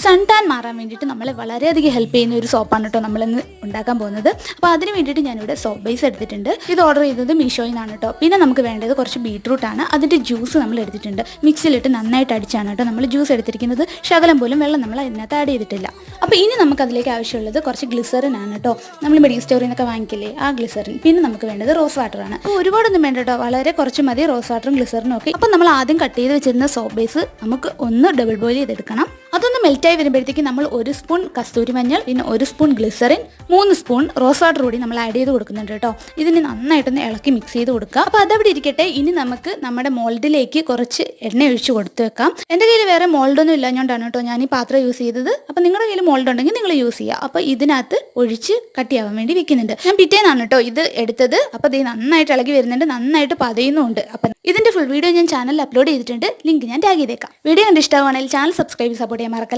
Sun tan മാറാൻ വേണ്ടിയിട്ട് നമ്മളെ വളരെയധികം ഹെൽപ്പ് ചെയ്യുന്ന ഒരു സോപ്പാണ് കേട്ടോ നമ്മളിന്ന് ഉണ്ടാക്കാൻ പോകുന്നത്. അപ്പോൾ അതിന് വേണ്ടിയിട്ട് ഞാനിവിടെ സോപ്പ് ബേസ് എടുത്തിട്ടുണ്ട്. ഇത് ഓർഡർ ചെയ്തത് മീഷോയിൽ നിന്നാണ് കേട്ടോ. പിന്നെ നമുക്ക് വേണ്ടത് കുറച്ച് ബീട്രൂട്ടാണ്. അതിൻ്റെ ജ്യൂസ് നമ്മൾ എടുത്തിട്ടുണ്ട്. മിക്സിയിലിട്ട് നന്നായിട്ട് അടിച്ചാണ് കേട്ടോ നമ്മൾ ജ്യൂസ് എടുത്തിരിക്കുന്നത്. ശകലം പോലും വെള്ളം നമ്മൾ അതിനകത്ത് ആഡ് ചെയ്തിട്ടില്ല. അപ്പോൾ ഇനി നമുക്ക് അതിലേക്ക് ആവശ്യമുള്ളത് കുറച്ച് ഗ്ലിസറിൻ ആണ് കേട്ടോ. നമ്മൾ മെഡിക്കൽ സ്റ്റോറിൽ നിന്നൊക്കെ വാങ്ങിക്കില്ലേ ആ ഗ്ലിസറിൻ. പിന്നെ നമുക്ക് വേണ്ടത് റോസ് വാട്ടറാണ്. അപ്പോൾ ഒരുപാടൊന്നും വേണ്ട കേട്ടോ, വളരെ കുറച്ച് മതി റോസ് വാട്ടറും ഗ്ലിസറിനും ഒക്കെ. അപ്പോൾ നമ്മൾ ആദ്യം കട്ട് ചെയ്ത് വെച്ചിരുന്ന സോപ്പ് ബേസ് നമുക്ക് ഒന്ന് ഡബിൾ ബോയിൽ ചെയ്തെടുക്കണം. അതൊന്ന് മെൽറ്റായി വരുമ്പോഴത്തേക്ക് നമ്മൾ 1 സ്പൂൺ കസ്തൂരി മഞ്ഞൾ, പിന്നെ 1 spoon glycerin, 3 spoon rose water കൂടി നമ്മൾ ആഡ് ചെയ്ത് കൊടുക്കുന്നുണ്ട് കേട്ടോ. ഇതിന് നന്നായിട്ടൊന്ന് ഇളക്കി മിക്സ് ചെയ്ത് കൊടുക്കുക. അപ്പോൾ അതവിടെ ഇരിക്കട്ടെ. ഇനി നമുക്ക് നമ്മുടെ മോൾഡിലേക്ക് കുറച്ച് എണ്ണ ഒഴിച്ച് കൊടുത്തു വെക്കാം. എൻ്റെ കയ്യിൽ വേറെ മോൾഡൊന്നും ഇല്ലാഞ്ഞുകൊണ്ടാണ് കേട്ടോ ഞാൻ ഈ പാത്രം യൂസ് ചെയ്തത്. അപ്പോൾ നിങ്ങളുടെ കയ്യിൽ മോൾഡ് ഉണ്ടെങ്കിൽ നിങ്ങൾ യൂസ് ചെയ്യുക. അപ്പോൾ ഇതിനകത്ത് ഒഴിച്ച് കട്ടിയാവാൻ വേണ്ടി വെക്കുന്നുണ്ട്. ഞാൻ പിറ്റേന്നാണ് കേട്ടോ ഇത് എടുത്തത്. അപ്പോൾ ഇത് നന്നായിട്ട് ഇളകി വരുന്നുണ്ട്, നന്നായിട്ട് പതയുന്നുമുണ്ട്. അപ്പം ഇതിൻ്റെ ഫുൾ വീഡിയോ ഞാൻ ചാനലിൽ അപ്ലോഡ് ചെയ്തിട്ടുണ്ട്. ലിങ്ക് ഞാൻ ടാഗ് ചെയ്തേക്കാം. വീഡിയോ കണ്ട് ഇഷ്ടമാണെങ്കിൽ ചാനൽ സബ്സ്ക്രൈബ് സപ്പോർട്ട് ചെയ്യാൻ മറക്കല്ല.